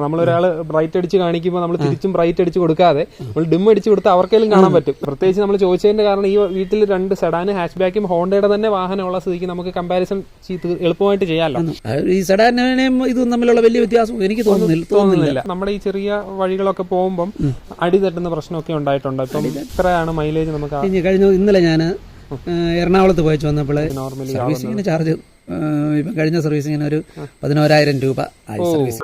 നമ്മളൊരാൾ bright അടിച്ച് കാണിക്കുമ്പോൾ നമ്മൾ തിരിച്ചും ബ്രൈറ്റ് അടിച്ച് കൊടുക്കാതെ നമ്മൾ ഡിം അടിച്ച് കൊടുത്താൽ അവർക്കെങ്കിലും കാണാൻ പറ്റും. പ്രത്യേകിച്ച് നമ്മൾ ചോദിച്ചതിന്റെ കാരണം ഈ വീട്ടിൽ രണ്ട് സെഡാനും ഹാച്ച് ബാക്കും ഹോണ്ടയുടെ തന്നെ വാഹനമുള്ള സ്ഥിതിക്ക് നമുക്ക് കമ്പാരിസൺ എളുപ്പമായിട്ട് ചെയ്യാമല്ലോ. ഈ സെഡാനും ഇതും തമ്മിലുള്ള വലിയ വ്യത്യാസം എനിക്ക് തോന്നുന്നില്ല. നമ്മുടെ ഈ ചെറിയ വഴികളൊക്കെ പോകുമ്പോൾ അടി തട്ടുന്ന പ്രശ്നമൊക്കെ ഉണ്ടായിട്ടുണ്ട്. ഇപ്പം എത്രയാണ് മൈലേജ് നമുക്ക്? ഇന്നലെ ഞാൻ എറണാകുളത്ത് പോയിച്ച് വന്നപ്പോൾ നോർമലി സർവീസിങ്ങിന് ചാർജ് ഇപ്പം കഴിഞ്ഞ സർവീസിങ്ങിന് ഒരു 11,000 രൂപ ആയി സർവീസ്.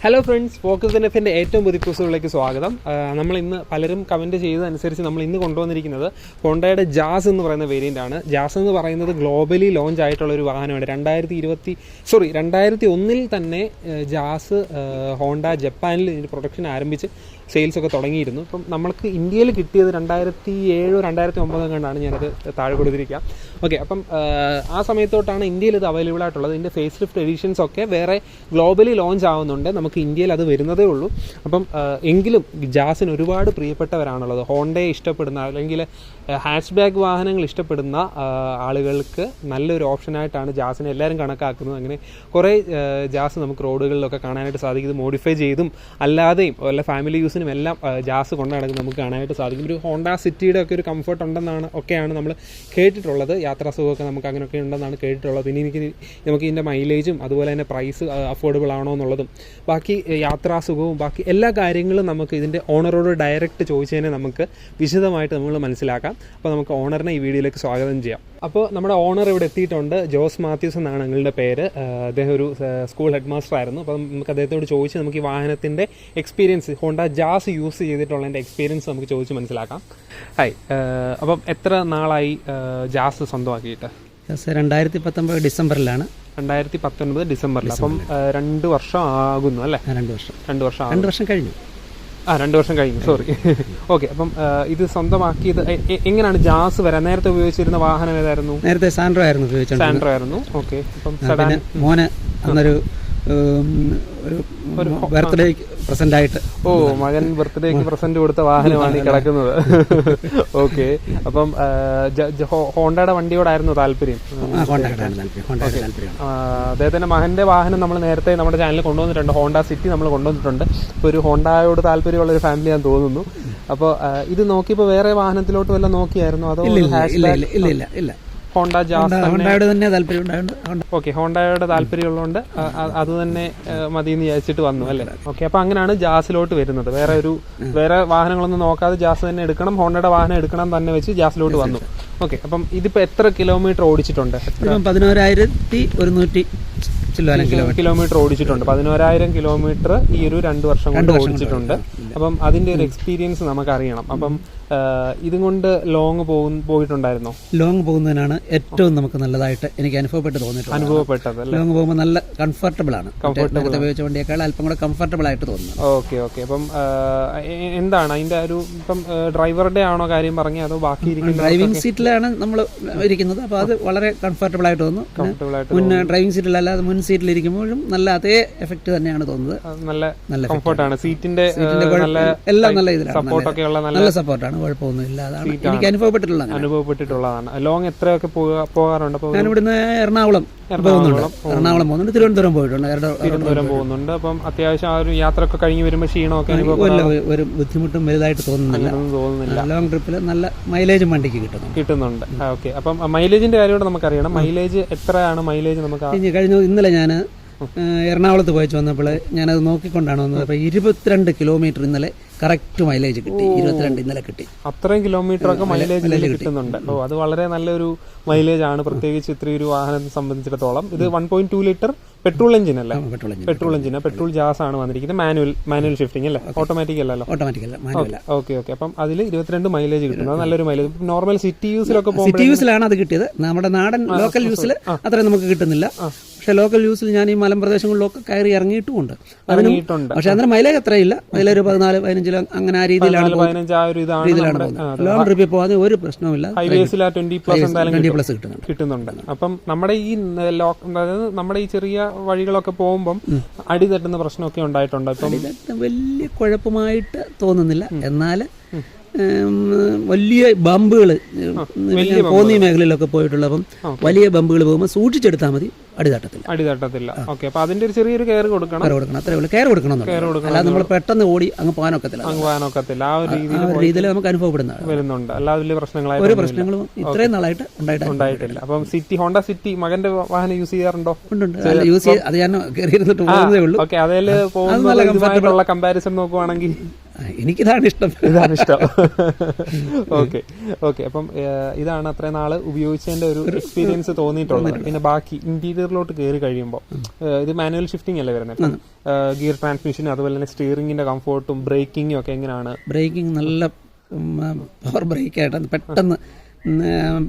ഹലോ ഫ്രണ്ട്സ്, ഫോക്കസ് എഫിൻ്റെ ഏറ്റവും പുതിയ എപ്പിസോഡിലേക്ക് സ്വാഗതം. നമ്മൾ ഇന്ന് പലരും കമൻറ്റ് ചെയ്തതനുസരിച്ച് നമ്മൾ ഇന്ന് കൊണ്ടുവന്നിരിക്കുന്നത് ഹോണ്ടയുടെ ജാസ് എന്ന് പറയുന്ന വേരിയൻ്റ് ആണ്. ജാസ് എന്ന് പറയുന്നത് ഗ്ലോബലി ലോഞ്ച് ആയിട്ടുള്ള ഒരു വാഹനമാണ്. 2001 തന്നെ ജാസ് ഹോണ്ട ജപ്പാനിൽ ഇതിൻ്റെ പ്രൊഡക്ഷൻ ആരംഭിച്ച് സെയിൽസൊക്കെ തുടങ്ങിയിരുന്നു. ഇപ്പം നമ്മൾക്ക് ഇന്ത്യയിൽ കിട്ടിയത് 2007-2009 കണ്ടാണ് ഞാനത് താഴെ കൊടുത്തിരിക്കുക. ഓക്കെ, അപ്പം ആ സമയത്തോട്ടാണ് ഇന്ത്യയിൽ ഇത് അവൈലബിൾ ആയിട്ടുള്ളത്. ഇതിൻ്റെ ഫേസ് ലിഫ്റ്റ് എഡിഷൻസ് ഒക്കെ വേറെ ഗ്ലോബലി ലോഞ്ച് ആവുന്നുണ്ട്. നമുക്ക് ഇന്ത്യയിൽ അത് വരുന്നതേ ഉള്ളൂ. അപ്പം എങ്കിലും ജാസിന് ഒരുപാട് പ്രിയപ്പെട്ടവരാണുള്ളത്. ഹോണ്ടയെ ഇഷ്ടപ്പെടുന്ന അല്ലെങ്കിൽ ഹാച്ച് ബാക്ക് വാഹനങ്ങൾ ഇഷ്ടപ്പെടുന്ന ആളുകൾക്ക് നല്ലൊരു ഓപ്ഷനായിട്ടാണ് ജാസിനെ എല്ലാവരും കണക്കാക്കുന്നത്. അങ്ങനെ കുറേ ജാസ് നമുക്ക് റോഡുകളിലൊക്കെ കാണാനായിട്ട് സാധിക്കും. ഇത് മോഡിഫൈ ചെയ്തും അല്ലാതെയും വല്ല ഫാമിലി യൂസിനും എല്ലാം ജാസ് കൊണ്ട് നടക്കുന്നത് നമുക്ക് കാണാനായിട്ട് സാധിക്കും. ഒരു ഹോണ്ട സിറ്റിയുടെ ഒക്കെ ഒരു കംഫർട്ട് ഉണ്ടെന്നാണ് ഒക്കെയാണ് നമ്മൾ കേട്ടിട്ടുള്ളത്. യാത്രാസുഖമൊക്കെ നമുക്ക് അങ്ങനെയൊക്കെ ഉണ്ടെന്നാണ് കേട്ടിട്ടുള്ളത്. ഇനി നമുക്ക് ഇതിൻ്റെ മൈലേജും അതുപോലെ തന്നെ പ്രൈസ് അഫോർഡബിൾ ആണോ എന്നുള്ളതും ബാക്കി യാത്രാസുഖവും ബാക്കി എല്ലാ കാര്യങ്ങളും നമുക്ക് ഇതിൻ്റെ ഓണറോട് ഡയറക്റ്റ് ചോദിച്ചതിനെ നമുക്ക് വിശദമായിട്ട് നമ്മൾ മനസ്സിലാക്കാം. അപ്പോൾ നമുക്ക് ഓണറിനെ ഈ വീഡിയോയിലേക്ക് സ്വാഗതം ചെയ്യാം. അപ്പോൾ നമ്മുടെ ഓണർ ഇവിടെ എത്തിയിട്ടുണ്ട്. ജോസ് മാത്യൂസ് എന്നാണ് ഞങ്ങളുടെ പേര്. അദ്ദേഹം ഒരു സ്കൂൾ ഹെഡ് മാസ്റ്റർ ആയിരുന്നു. അപ്പം നമുക്ക് അദ്ദേഹത്തോട് ചോദിച്ച് നമുക്ക് ഈ വാഹനത്തിൻ്റെ എക്സ്പീരിയൻസ്, ഹോണ്ട ജാസ് യൂസ് ചെയ്തിട്ടുള്ളതിൻ്റെ എക്സ്പീരിയൻസ് നമുക്ക് ചോദിച്ച് മനസ്സിലാക്കാം. ഹായ്, അപ്പം എത്ര നാളായി ജാസ് സ്വന്തമാക്കിയിട്ട്? 2019 ഡിസംബറിലാണ്. 2019 ഡിസംബറിൽ. അപ്പം 2 വർഷം ആകുന്നു അല്ലേ? 2 വർഷം കഴിഞ്ഞു. 2 വർഷം കഴിഞ്ഞു, സോറി. ഓക്കെ, അപ്പം ഇത് സ്വന്തമാക്കിയത് എങ്ങനെയാണ് ജാസ് വരാൻ? നേരത്തെ ഉപയോഗിച്ചിരുന്ന വാഹനം ഏതായിരുന്നു? നേരത്തെ സാൻഡ്രോ ആയിരുന്നു. ഓക്കെ, അപ്പം മോന് അന്നൊരു ഒരു ബർത്ത്ഡേക്ക് പ്രസന്റ് ആയിട്ട്. മകൻ ബർത്ത്ഡേക്ക് പ്രസന്റ് കൊടുത്ത വാഹനമാണ് ഈ കിടക്കുന്നത്. ഓക്കെ, അപ്പം ഹോണ്ടയുടെ വണ്ടിയോടായിരുന്നു താല്പര്യം. അദ്ദേഹത്തിന്റെ മകന്റെ വാഹനം നമ്മൾ നേരത്തെ നമ്മുടെ ചാനലിൽ കൊണ്ടുവന്നിട്ടുണ്ട്. ഹോണ്ട സിറ്റി നമ്മൾ കൊണ്ടുവന്നിട്ടുണ്ട്. അപ്പോൾ ഒരു ഹോണ്ടയോട് താല്പര്യമുള്ള ഒരു ഫാമിലി ഞാൻ തോന്നുന്നു. അപ്പോൾ ഇത് നോക്കിയപ്പോൾ വേറെ വാഹനത്തിലോട്ട് വല്ല നോക്കിയായിരുന്നു? അതോ ഇല്ല, ഹോണ്ടയുടെ തന്നെ താല്പര്യം. ഓക്കെ, ഹോണ്ടയുടെ താല്പര്യമുള്ളതുകൊണ്ട് അത് തന്നെ മതി എന്ന് വിചാരിച്ചിട്ട് വന്നു അല്ലേ? ഓക്കെ, അപ്പൊ അങ്ങനെയാണ് ജാസിലോട്ട് വരുന്നത്. വേറെ വാഹനങ്ങളൊന്നും നോക്കാതെ ജാസ് തന്നെ എടുക്കണം, ഹോണ്ടയുടെ വാഹനം എടുക്കണം തന്നെ വെച്ച് ജാസിലോട്ട് വന്നു. ഓക്കെ, അപ്പം ഇതിപ്പോ എത്ര കിലോമീറ്റർ ഓടിച്ചിട്ടുണ്ട്? 11,100 കിലോമീറ്റർ ഓടിച്ചിട്ടുണ്ട്. 11,000 കിലോമീറ്റർ ഈ ഒരു 2 വർഷം കൊണ്ട് ഓടിച്ചിട്ടുണ്ട്. അപ്പം അതിന്റെ ഒരു എക്സ്പീരിയൻസ് നമുക്ക് അറിയണം. അപ്പം ഇതും കൊണ്ട് ലോങ് പോയിട്ടുണ്ടായിരുന്നോ? ലോങ് പോകുന്നതിനാണ് ഏറ്റവും നമുക്ക് നല്ലതായിട്ട് എനിക്ക് അനുഭവപ്പെട്ടത്. ലോങ് പോകുമ്പോൾ നല്ല കംഫർട്ടബിൾ ആണ്. ഉപയോഗിച്ച വണ്ടിയേക്കാൾ അല്പം കൂടെ കംഫർട്ടബിൾ ആയിട്ട് തോന്നുന്നു. ഓക്കെ, അപ്പം എന്താണ് അതിന്റെ ഒരു ഇപ്പം ഡ്രൈവറുടെ ആണോ കാര്യം പറഞ്ഞത്, അതോ ബാക്കി ഡ്രൈവിംഗ് സീറ്റിലാണ് നമ്മൾ ഇരിക്കുന്നത്. അപ്പൊ അത് വളരെ കംഫർട്ടബിൾ ആയിട്ട് തോന്നുന്നു. മുൻ ഡ്രൈവിംഗ് സീറ്റിലല്ലാതെ മുൻ സീറ്റിലിരിക്കുമ്പോഴും നല്ല അതേ എഫക്ട് തന്നെയാണ് തോന്നുന്നത്. നല്ല കംഫർട്ടാണ്. സീറ്റിന്റെ എല്ലാം നല്ല ഇതിലാണ്, നല്ല സപ്പോർട്ടാണ്, കുഴപ്പമൊന്നുമില്ല. അതാണ് എനിക്ക് അനുഭവപ്പെട്ടിട്ടുള്ളതാണ്. ലോങ് എത്രയൊക്കെ പോകാറുണ്ട്? ഞാൻ ഇവിടുന്ന് എറണാകുളം പോകുന്നുണ്ട്, തിരുവനന്തപുരം പോകുന്നുണ്ട്. അപ്പം അത്യാവശ്യം ആ ഒരു യാത്ര ഒക്കെ കഴിഞ്ഞ് വരുമ്പോൾ ക്ഷീണമൊക്കെ ഒരു ബുദ്ധിമുട്ടും വലുതായിട്ട് തോന്നുന്നില്ല. ലോങ് ട്രിപ്പിൽ നല്ല മൈലേജും വണ്ടിക്ക് കിട്ടുന്നുണ്ട്. ഓക്കെ, അപ്പം മൈലേജിന്റെ കാര്യം കൂടെ നമുക്കറിയണം. മൈലേജ് എത്രയാണ് മൈലേജ് നമുക്ക്? ഇന്നലെ ഞാൻ എറണാകുളത്ത് പോയിച്ച് വന്നപ്പോൾ ഞാനത് നോക്കിക്കൊണ്ടാണ് വന്നത്. അപ്പോൾ 22 കിലോമീറ്റർ ഇന്നലെ കറക്റ്റ് മൈലേജ് കിട്ടി. 22 ഇന്നലെ കിട്ടി. അത്രയും കിലോമീറ്റർ ഒക്കെ മൈലേജ് കിട്ടുന്നുണ്ട്. അത് വളരെ നല്ലൊരു മൈലേജ് ആണ്, പ്രത്യേകിച്ച് ഇത്രയും ഒരു വാഹനത്തെ സംബന്ധിച്ചിടത്തോളം. ഇത് 1.2 ലിറ്റർ പെട്രോൾ എഞ്ചിൻ അല്ല? പെട്രോൾ ജാസ് ആണ് വന്നിരിക്കുന്നത്. മാനുവൽ ഷിഫ്റ്റിംഗ് അല്ലേ? ഓട്ടോമാറ്റിക് അല്ലല്ലോ? ഓക്കെ. അപ്പം അതിൽ 22 മൈലേജ് കിട്ടുന്നത് നല്ലൊരു മൈലേജ്. നോർമൽ സിറ്റി യൂസിലൊക്കെ സിറ്റി യൂസിലാണ് അത് കിട്ടിയത്. നമ്മുടെ നാടൻ ലോക്കൽ യൂസിൽ അത്രയും നമുക്ക് കിട്ടുന്നില്ല. പക്ഷേ ലോക്കൽ യൂസിൽ ഞാൻ ഈ മലമ്പ്രദേശങ്ങളിലൊക്കെ കയറി ഇറങ്ങിയിട്ടുമുണ്ട്. പക്ഷേ അന്നേരം മൈലേജ് അത്രയില്ല, മൈലേജ് 14-15 അങ്ങനെ ആ രീതിയിലാണ് പോകുന്നത്. ലോങ് ട്രിപ്പിൽ പോകാതെ ഒരു പ്രശ്നവുമില്ല, 20+ കിട്ടുന്നുണ്ട്. അപ്പം നമ്മുടെ ഈ നമ്മുടെ ഈ ചെറിയ വഴികളൊക്കെ പോകുമ്പം അടി തട്ടുന്ന പ്രശ്നമൊക്കെ ഉണ്ടായിട്ടുണ്ട്. വലിയ കുഴപ്പമായിട്ട് തോന്നുന്നില്ല. എന്നാൽ വലിയ ബമ്പുകൾ കോന്നി മേഖലയിലൊക്കെ പോയിട്ടുള്ളപ്പം വലിയ ബമ്പുകൾ പോകുമ്പോൾ സൂക്ഷിച്ചെടുത്താൽ മതി, അടിതട്ടത്തില്ല. ഓക്കെ, അപ്പൊ അതിന്റെ ഒരു ചെറിയൊരു കെയർ കൊടുക്കണം. അത്രേ ഉള്ളൂ, കെയർ കൊടുക്കണം. അല്ലാതെ നമ്മൾ പെട്ടെന്ന് ഓടി അങ്ങ് പോകാനൊക്കത്തില്ല. ആ ഒരു രീതിയിൽ നമുക്ക് വരുന്നുണ്ട്. അല്ലാതെ വലിയ പ്രശ്നങ്ങളായി ഒരു പ്രശ്നങ്ങളും ഇത്രയും നാളായിട്ട് ഉണ്ടായിട്ടില്ല. അപ്പം ഹോണ്ട സിറ്റി മകന്റെ വാഹനം യൂസ് ചെയ്യാറുണ്ടോ? ഉണ്ട്, യൂസ് ചെയ്ത് അത് ഞാൻ കയറിയിരുന്നിട്ട് പോകുന്നതേ ഉള്ളൂ. ഓക്കെ, അതിൽ പോകുന്ന കമ്പാരിസൺ നോക്കുവാണെങ്കിൽ എനിക്കിതാണ് ഇഷ്ടം. ഓക്കെ ഓക്കെ, അപ്പം ഇതാണ് അത്രയും നാള് ഉപയോഗിച്ചതിന്റെ ഒരു എക്സ്പീരിയൻസ് തോന്നിയിട്ടുള്ളത്. പിന്നെ ബാക്കി ഇന്റീരിയറിലോട്ട് കയറി കഴിയുമ്പോൾ ഇത് മാനുവൽ ഷിഫ്റ്റിംഗ് അല്ലേ വരുന്നത്? ഗിയർ ട്രാൻസ്മിഷൻ അതുപോലെ തന്നെ സ്റ്റിയറിംഗിന്റെ കംഫോർട്ടും ബ്രേക്കിംഗും ഒക്കെ എങ്ങനെയാണ്? ബ്രേക്കിംഗ് നല്ല പവർ ബ്രേക്ക് ആയിട്ട് പെട്ടെന്ന്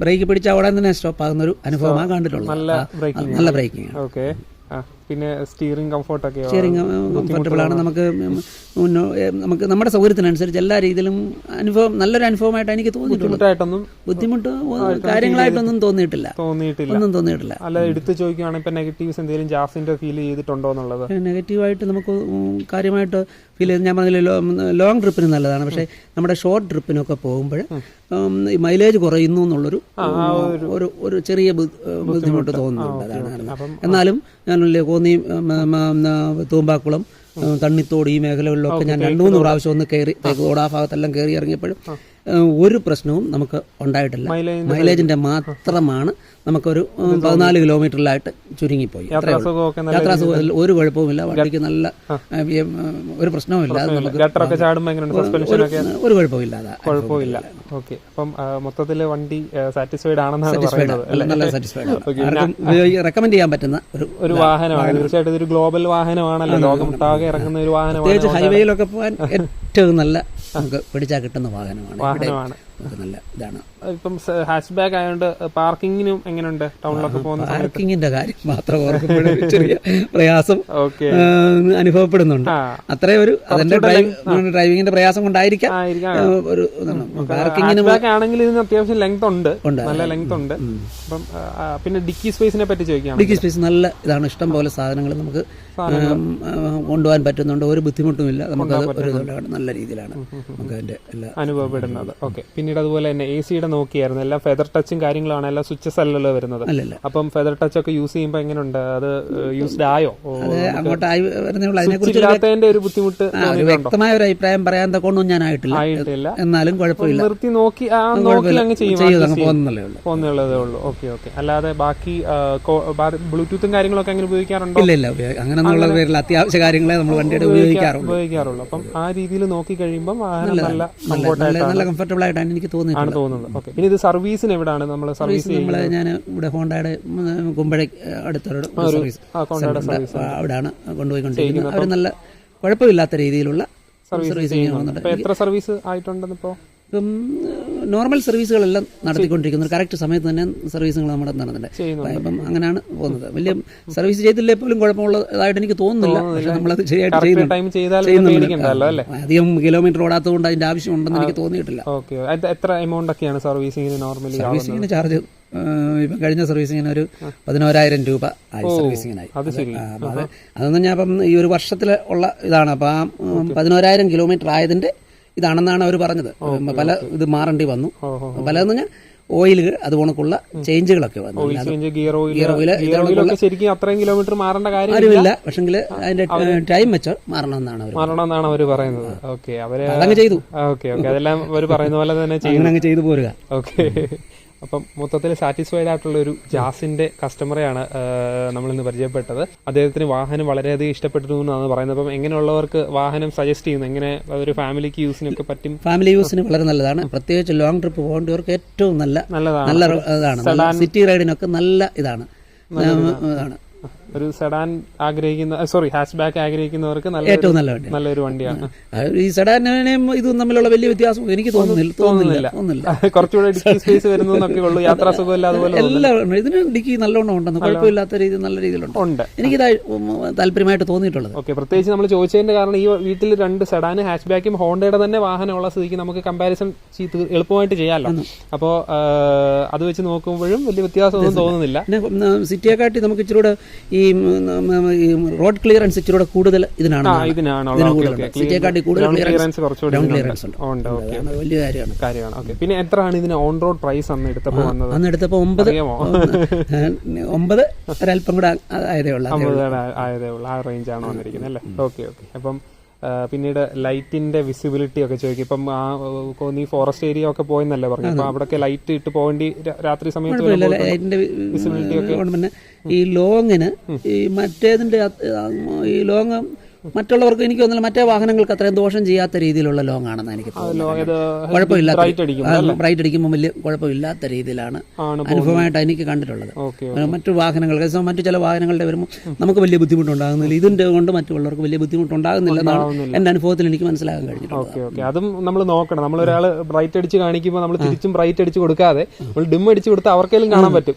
ബ്രേക്ക് പിടിച്ചാൽ ഉടൻ തന്നെ സ്റ്റോപ്പ് ആകുന്ന ഒരു അനുഭവമാണ് കണ്ടിട്ടുള്ളത്. നല്ല ബ്രേക്കിംഗ്. ഓക്കെ, പിന്നെ സ്റ്റിയറിംഗ് കംഫോർട്ടൊക്കെ കംഫർട്ടബിൾ ആണ്. നമുക്ക് നമ്മുടെ സൗകര്യത്തിനനുസരിച്ച് എല്ലാ രീതിയിലും നല്ലൊരു അനുഭവമായിട്ട് എനിക്ക് തോന്നിയിട്ടുള്ളത്. ബുദ്ധിമുട്ട് കാര്യങ്ങളായിട്ടൊന്നും തോന്നിയിട്ടില്ല. അല്ല, എടുത്ത് ചോദിക്കുകയാണെങ്കിൽ ഇപ്പൊ നെഗറ്റീവ്സ് എന്തെങ്കിലും ജാസിന്റെ ഫീൽ ചെയ്തിട്ടുണ്ടോ എന്നുള്ളത്? നെഗറ്റീവായിട്ട് നമുക്ക് കാര്യമായിട്ട് ഫീൽ ചെയ്ത് ഞാൻ പറഞ്ഞില്ല, ലോങ് ട്രിപ്പിന് നല്ലതാണ്. പക്ഷേ നമ്മുടെ ഷോർട്ട് ട്രിപ്പിനൊക്കെ പോകുമ്പോൾ ഈ മൈലേജ് കുറയുന്നു എന്നുള്ളൊരു ഒരു ചെറിയ ബുദ്ധിമുട്ട് തോന്നുന്നുണ്ട്. അതാണ്. എന്നാലും ഞാനല്ലേ കോന്നി, തൂമ്പാക്കുളം, തണ്ണിത്തോട് ഈ മേഖലകളിലൊക്കെ ഞാൻ 2-3 പ്രാവശ്യം ഒന്ന് കയറി തേക്കോട് ആ ഭാഗത്തെല്ലാം കയറി ഇറങ്ങിയപ്പോഴും ഒരു പ്രശ്നവും നമുക്ക് ഉണ്ടായിട്ടില്ല. മൈലേജിന്റെ മാത്രമാണ് നമുക്കൊരു 14 കിലോമീറ്ററിലായിട്ട് ചുരുങ്ങിപ്പോയി. യാത്രാസുഖത്തിൽ ഒരു കുഴപ്പവുമില്ല, വണ്ടിക്ക് നല്ല ഒരു പ്രശ്നവുമില്ല, ഒരു കുഴപ്പമില്ല. ഓക്കെ, അപ്പം മൊത്തത്തിൽ വണ്ടി സാറ്റിസ്ഫൈഡ് ആണെന്നാണ് പറയുന്നത്. നല്ല സാറ്റിസ്ഫൈഡ്, റെക്കമെൻഡ് ചെയ്യാൻ പറ്റുന്ന ഒരു വാഹനമാണ്. തീർച്ചയായിട്ടും ഇതൊരു ഗ്ലോബൽ വാഹനമാണല്ലോ, ലോകമൊട്ടാകെ ഇറങ്ങുന്ന ഒരു വാഹനമാണ്. ഹൈവേയിലൊക്കെ പോകാൻ ഏറ്റവും നല്ല നമുക്ക് പിടിച്ചാൽ കിട്ടുന്ന വാഹനമാണ്. നല്ല ഇതാണ്. ഇപ്പം ഹാച്ച് ബാക്ക് ആയതുകൊണ്ട് പാർക്കിങ്ങിനും എങ്ങനെയുണ്ട്? ടൗണിലൊക്കെ പോകുന്ന പാർക്കിങ്ങിന്റെ കാര്യം മാത്രം ഓർക്കുമ്പോഴേ ചെറിയ പ്രയാസം അനുഭവപ്പെടുന്നുണ്ട്. അത്രേ ഒരു അതിന്റെ ഡ്രൈവിംഗിന്റെ പ്രയാസം കൊണ്ടായിരിക്കാം. ഒരു പാർക്കിങ്ങിന് ആണെങ്കിൽ ഇതിന് അത്യാവശ്യം ലെങ്ത് ഉണ്ട്, നല്ല ലെങ്ത് ഉണ്ട്. അപ്പം പിന്നെ ഡിക്കി സ്പേസിനെ പറ്റി ചോദിക്കാം. ഡിക്കി സ്പേസ് നല്ല ഇതാണ്, ഇഷ്ടം പോലെ സാധനങ്ങൾ നമുക്ക് കൊണ്ടുപോകാൻ പറ്റുന്നുണ്ട്, ഒരു ബുദ്ധിമുട്ടുമില്ല. നമുക്കത് ഒരു നല്ല രീതിയിലാണ് നമുക്ക് അതിന്റെ എല്ലാ അനുഭവപ്പെടുന്നത്. ഓക്കെ, പിന്നീട് അതുപോലെ തന്നെ AC-യുടെ നോക്കിയായിരുന്നു, എല്ലാം ഫെദർ ടച്ചും കാര്യങ്ങളാണ്, എല്ലാം സ്വിച്ചസ് അല്ലല്ലോ വരുന്നത്. അപ്പം ഫെദർ ടച്ച് ഒക്കെ യൂസ് ചെയ്യുമ്പോൾ എങ്ങനെയുണ്ട്? അത് യൂസ്ഡ് ആയോ? അങ്ങോട്ടായി വരുന്നതിനുള്ള അതിനെക്കുറിച്ച് ഒരു ബുദ്ധിമുട്ട് വ്യക്തമായ ഒരു അഭിപ്രായം പറയാൻ തക്കൊന്നും ഞാൻ ആയിട്ടില്ല. എന്നാലും കുഴപ്പമില്ല, നിർത്തി നോക്കി അങ്ങ് പോകുന്നുള്ളതേ ഉള്ളൂ. ഓക്കെ ഓക്കെ, അല്ലാതെ ബാക്കി ബ്ലൂടൂത്തും കാര്യങ്ങളൊക്കെ അങ്ങനെ ഉപയോഗിക്കാറുണ്ടോ? ഇല്ല, അങ്ങനെയുള്ള പേരിൽ അത്യാവശ്യ കാര്യങ്ങളെ നമ്മൾ വണ്ടിയുടെ ഉപയോഗിക്കാറുള്ളൂ. അപ്പം ആ രീതിയിൽ നോക്കി കഴിയുമ്പോൾ നല്ല കംഫർട്ടബിൾ ആയിട്ടാണ് എനിക്ക് തോന്നുന്നത്. ഓക്കെ, ഇനി ഇത് സർവീസിന് എവിടെയാണ് നമ്മൾ സർവീസ്? ഞാൻ ഇവിടെ ഹോണ്ടയുടെ കുമ്പഴ അടുത്തൊരു സർവീസ് അവിടെയാണ് കൊണ്ടുപോയിക്കൊണ്ടിരിക്കുന്നത്. അവർ നല്ല കുഴപ്പമില്ലാത്ത രീതിയിലുള്ള സർവീസിങ്. എത്ര സർവീസ് ആയിട്ടുണ്ടെന്ന് ഇപ്പോൾ? ഇപ്പം നോർമൽ സർവീസുകളെല്ലാം നടത്തിക്കൊണ്ടിരിക്കുന്നത്, കറക്റ്റ് സമയത്ത് തന്നെ സർവീസുകൾ നമ്മുടെ നടന്നുണ്ട്. അപ്പം അങ്ങനെയാണ് പോകുന്നത്. വലിയ സർവീസ് ചെയ്തില്ലേ പോലും കുഴപ്പമുള്ളതായിട്ട് എനിക്ക് തോന്നുന്നില്ല. പക്ഷെ നമ്മളത് ശരിയായിട്ട് ചെയ്യുന്നുണ്ട്. അധികം കിലോമീറ്റർ ഓടാത്തത് കൊണ്ട് അതിന്റെ ആവശ്യം ഉണ്ടെന്ന് എനിക്ക് തോന്നിയിട്ടില്ല. എത്ര എമൗണ്ട് ഒക്കെയാണ് സർവീസിങ്ങിന് നോർമലി? സർവീസിങ്ങിന് ചാർജ് ഇപ്പം കഴിഞ്ഞ സർവീസിങ്ങിന് ഒരു 11,000 രൂപ ആയി സർവീസിങ്ങിനായി. അതൊന്നും ഞാൻ അപ്പം ഈ ഒരു വർഷത്തിൽ ഉള്ള ഇതാണ്. അപ്പം ആ 11,000 കിലോമീറ്റർ ആയതിന്റെ ഇതാണെന്നാണ് അവർ പറഞ്ഞത്. പല ഇത് മാറേണ്ടി വന്നു, പലതെന്ന് പറഞ്ഞാൽ ഓയിൽ അതുകൊണ്ടുള്ള ചേഞ്ചുകളൊക്കെ വന്നു. കാര്യമില്ല, പക്ഷെങ്കിൽ അതിന്റെ ടൈം വെച്ച് മാറണമെന്നാണ് അവർ പറയുന്നത്. അതങ്ങ് ചെയ്തു. അതെല്ലാം അവർ പറയുന്ന പോലെ തന്നെ ചെയ്തു പോരുക. ഓക്കെ, അപ്പം മൊത്തത്തിൽ സാറ്റിസ്ഫൈഡ് ആയിട്ടുള്ള ഒരു ജാസിന്റെ കസ്റ്റമറെയാണ് നമ്മളിന്ന് പരിചയപ്പെട്ടത്. അദ്ദേഹത്തിന് വാഹനം വളരെയധികം ഇഷ്ടപ്പെട്ടു എന്നാണ് പറയുന്നത്. അപ്പം എങ്ങനെയുള്ളവർക്ക് വാഹനം സജസ്റ്റ് ചെയ്യുന്നു? എങ്ങനെ ഒരു ഫാമിലിക്ക് യൂസിനൊക്കെ പറ്റും? ഫാമിലി യൂസിന് വളരെ നല്ലതാണ്. പ്രത്യേകിച്ച് ലോങ് ട്രിപ്പ് പോകേണ്ടവർക്ക് ഏറ്റവും നല്ല ഇതാണ്. സിറ്റി റൈഡിനൊക്കെ നല്ല ഇതാണ്. ഒരു സെഡാൻ ഹാച്ച് ബാക്ക് ആഗ്രഹിക്കുന്നവർക്ക് ഏറ്റവും നല്ല വണ്ടി, നല്ലൊരു വണ്ടിയാണ്. ഈ സെഡാനും ഇതും തമ്മിലുള്ള വലിയ വ്യത്യാസം എനിക്ക് തോന്നുന്നില്ല. കുറച്ചുകൂടെ ഡിക്കി സ്പേസ് വരുന്നൊക്കെ ഉള്ളൂ, യാത്രാ സുഖമില്ല, അതുപോലെ എല്ലാം ഇതിന് ഡിക്കി നല്ലോണം ഉണ്ടെന്ന്, കുഴപ്പമില്ലാത്ത രീതിയിൽ നല്ല രീതിയിലുണ്ട്. എനിക്ക് താല്പര്യമായിട്ട് തോന്നിയിട്ടുള്ളത്. ഓക്കെ, പ്രത്യേകിച്ച് നമ്മൾ ചോദിച്ചതിന്റെ കാരണം ഈ വീട്ടിൽ 2 സെഡാൻ ഹാച്ച് ബാക്കും ഹോണ്ടയുടെ തന്നെ വാഹനമുള്ള സ്ഥിതിക്ക് നമുക്ക് കമ്പാരിസൺ എളുപ്പമായിട്ട് ചെയ്യാമല്ലോ. അപ്പോൾ അത് വെച്ച് നോക്കുമ്പോഴും വലിയ വ്യത്യാസമൊന്നും തോന്നുന്നില്ല. പിന്നെ സിറ്റിയെക്കാട്ടി നമുക്ക് ഇച്ചിരൂടെ ഈ റോഡ് ക്ലിയറൻസ് ഇച്ചിരൂടെ കൂടുതൽ ഇതിനാണ്. സിറ്റിയെക്കാട്ടി കൂടുതൽ ക്ലിയറൻസ് ഉണ്ട്. വലിയ കാര്യമാണ്. ഓക്കെ, പിന്നെ എത്രയാണ് ഇതിന് ഓൺ റോഡ് പ്രൈസ് അന്ന് എടുത്തപ്പോൾ വന്നത്? അന്ന് എടുത്തപ്പോൾ 9 ഒരല്പം കൂടെ ആയതേ ഉള്ളൂ. ആ റേഞ്ച് ആണ് വന്നിരിക്കുന്നത് അല്ലേ? ഓക്കെ. അപ്പം പിന്നീട് ലൈറ്റിന്റെ വിസിബിലിറ്റി ഒക്കെ ചോദിക്കും. ഇപ്പം നീ ഫോറസ്റ്റ് ഏരിയ ഒക്കെ പോയെന്നല്ലേ പറഞ്ഞു, അപ്പൊ അവിടെയൊക്കെ ലൈറ്റ് ഇട്ട് പോകേണ്ടി രാത്രി സമയത്ത് വിസിബിലിറ്റി ഒക്കെ. പിന്നെ ഈ ലോങ്ങിന് ഈ മറ്റേതിന്റെ ഈ ലോങ് മറ്റുള്ളവർക്ക് എനിക്ക് തോന്നുന്നില്ല, മറ്റേ വാഹനങ്ങൾക്ക് അത്രയും ദോഷം ചെയ്യാത്ത രീതിയിലുള്ള ലോങ് ആണെന്ന് എനിക്ക് തോന്നുന്നത്. കുഴപ്പമില്ലാത്ത ബ്രൈറ്റ് അടിക്കുമ്പോൾ വലിയ കുഴപ്പമില്ലാത്ത രീതിയിലാണ് അനുഭവമായിട്ട് എനിക്ക് കണ്ടിട്ടുള്ളത്. മറ്റു വാഹനങ്ങൾക്ക് മറ്റു ചില വാഹനങ്ങളുടെ വരുമ്പോൾ നമുക്ക് വലിയ ബുദ്ധിമുട്ടുണ്ടാകുന്നില്ല, ഇതിന്റെ കൊണ്ട് മറ്റുള്ളവർക്ക് വലിയ ബുദ്ധിമുട്ടുണ്ടാകുന്നില്ല എന്നാണ് എന്റെ അനുഭവത്തിൽ എനിക്ക് മനസ്സിലാക്കാൻ കഴിഞ്ഞിട്ടുള്ളത്. അതും നമ്മൾ നോക്കണം. നമ്മളൊരാൾ ബ്രൈറ്റ് അടിച്ച് കാണിക്കുമ്പോൾ നമ്മൾ തിരിച്ചും ബ്രൈറ്റ് അടിച്ച് കൊടുക്കാതെ നമ്മൾ ഡിം അടിച്ച് കൊടുത്താൽ അവർക്കെങ്കിലും കാണാൻ പറ്റും.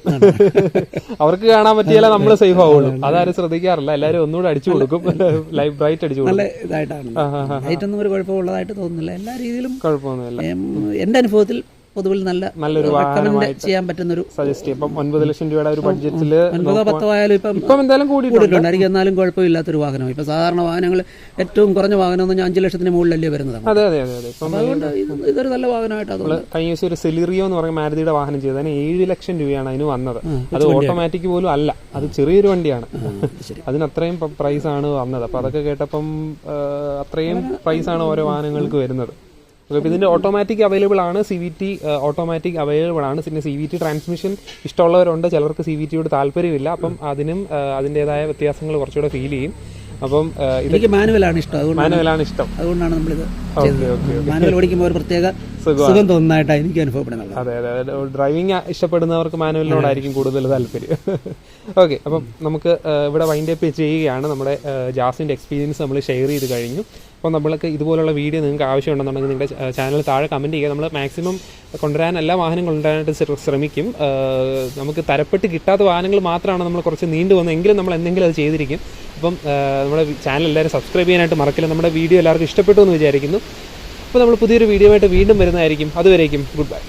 അവർക്ക് കാണാൻ പറ്റിയാലേ നമ്മൾ സേഫ് ആവുള്ളൂ. അതാരും ശ്രദ്ധിക്കാറില്ല, എല്ലാവരും ഒന്നുകൂടെ അടിച്ചു കൊടുക്കും, ലൈവ് ബ്രൈറ്റ് അടിച്ചു കൊടുക്കും. നല്ല ഇതായിട്ടാണ്, ലൈറ്റൊന്നും ഒരു കുഴപ്പമുള്ളതായിട്ട് തോന്നുന്നില്ല. എല്ലാ രീതിയിലും കുഴപ്പമൊന്നുമില്ല. എന്റെ അനുഭവത്തിൽ പൊതുവിൽ നല്ലൊരു റെക്കമെൻഡ് ചെയ്യാൻ പറ്റുന്നൊരു സജസ്റ്റ് ചെയ്യും. 9 ലക്ഷം രൂപയുടെ ഒരു ബഡ്ജറ്റിൽ 9-10 ആയാലും ഇപ്പം എന്തായാലും കൂടിയിട്ടുണ്ടായിരിക്കും. എന്നാലും കുഴപ്പമില്ലാത്തൊരു വാഹനം. ഇപ്പൊ സാധാരണ വാഹനങ്ങൾ ഏറ്റവും കുറഞ്ഞ വാഹനം എന്ന് പറഞ്ഞാൽ 5 ലക്ഷത്തിന് മുകളിലല്ലേ വരുന്നത്. അതെ. അതുകൊണ്ട് ഇതൊരു നല്ല വാഹനമായിട്ടാണ്. കഴിഞ്ഞ ദിവസം ഒരു സെലിറിയോ എന്ന് പറയുന്ന മാരുതിയുടെ വാഹനം ചെയ്തതിന് 7 ലക്ഷം രൂപയാണ് അതിന് വന്നത്. അത് ഓട്ടോമാറ്റിക് പോലും അല്ല, അത് ചെറിയൊരു വണ്ടിയാണ്. അതിന് അത്രയും പ്രൈസ് ആണ് വന്നത്. അപ്പൊ അതൊക്കെ കേട്ടപ്പം അത്രയും പ്രൈസ് ആണ് ഓരോ വാഹനങ്ങൾക്ക് വരുന്നത്. ഇതിന്റെ ഓട്ടോമാറ്റിക് അവൈലബിൾ ആണ്, CVT ഓട്ടോമാറ്റിക് അവൈലബിൾ ആണ്. പിന്നെ CVT ട്രാൻസ്മിഷൻ ഇഷ്ടമുള്ളവരുണ്ട്, ചിലർക്ക് CVTയോട് താല്പര്യമില്ല. അപ്പം അതിനും അതിൻ്റെതായ വ്യത്യാസങ്ങൾ കുറച്ചുകൂടെ ഫീൽ ചെയ്യും. അപ്പം എനിക്ക് മാനുവലാണ് ഇഷ്ടം, അതുകൊണ്ടാണ് നമ്മളിത് മാനുവൽ ഓടിക്കുമ്പോൾ ഒരു പ്രത്യേക സുഖം തോന്നുന്നതായിട്ടാണ് എനിക്ക് അനുഭവപ്പെടുന്നത്. അതെ. ഡ്രൈവിംഗ് ഇഷ്ടപ്പെടുന്നവർക്ക് മാനുവലിനോടായിരിക്കും കൂടുതൽ താല്പര്യം. ഓക്കെ, അപ്പം നമുക്ക് ഇവിടെ വൈൻഡ് അപ്പ് ചെയ്യുകയാണ്. നമ്മുടെ ജാസിന്റെ എക്സ്പീരിയൻസ് നമ്മൾ ഷെയർ ചെയ്ത് കഴിഞ്ഞു. അപ്പോൾ നമ്മൾക്ക് ഇതുപോലുള്ള വീഡിയോ നിങ്ങൾക്ക് ആവശ്യമുണ്ടെന്നുണ്ടെങ്കിൽ നിങ്ങളുടെ ചാനൽ താഴെ കമൻറ്റ് ചെയ്യുക. നമ്മൾ മാക്സിമം കൊണ്ടുവരാൻ എല്ലാ വാഹനങ്ങളും കൊണ്ടുവരാനായിട്ട് ശ്രമിക്കും. നമുക്ക് തരപ്പെട്ട് കിട്ടാത്ത വാഹനങ്ങൾ മാത്രമാണ് നമ്മൾ കുറച്ച് നീണ്ടു പോകുന്നത്, എങ്കിലും നമ്മൾ എന്തെങ്കിലും അത് ചെയ്തിരിക്കും. അപ്പം നമ്മുടെ ചാനൽ എല്ലാവരും സബ്സ്ക്രൈബ് ചെയ്യാനായിട്ട് മറക്കില്ല. നമ്മുടെ വീഡിയോ എല്ലാവർക്കും ഇഷ്ടപ്പെട്ടു എന്ന് വിചാരിക്കുന്നു. അപ്പോൾ നമ്മൾ പുതിയൊരു വീഡിയോ ആയിട്ട് വീണ്ടും വരുന്നതായിരിക്കും. അതുവരേക്കും ഗുഡ് ബൈ.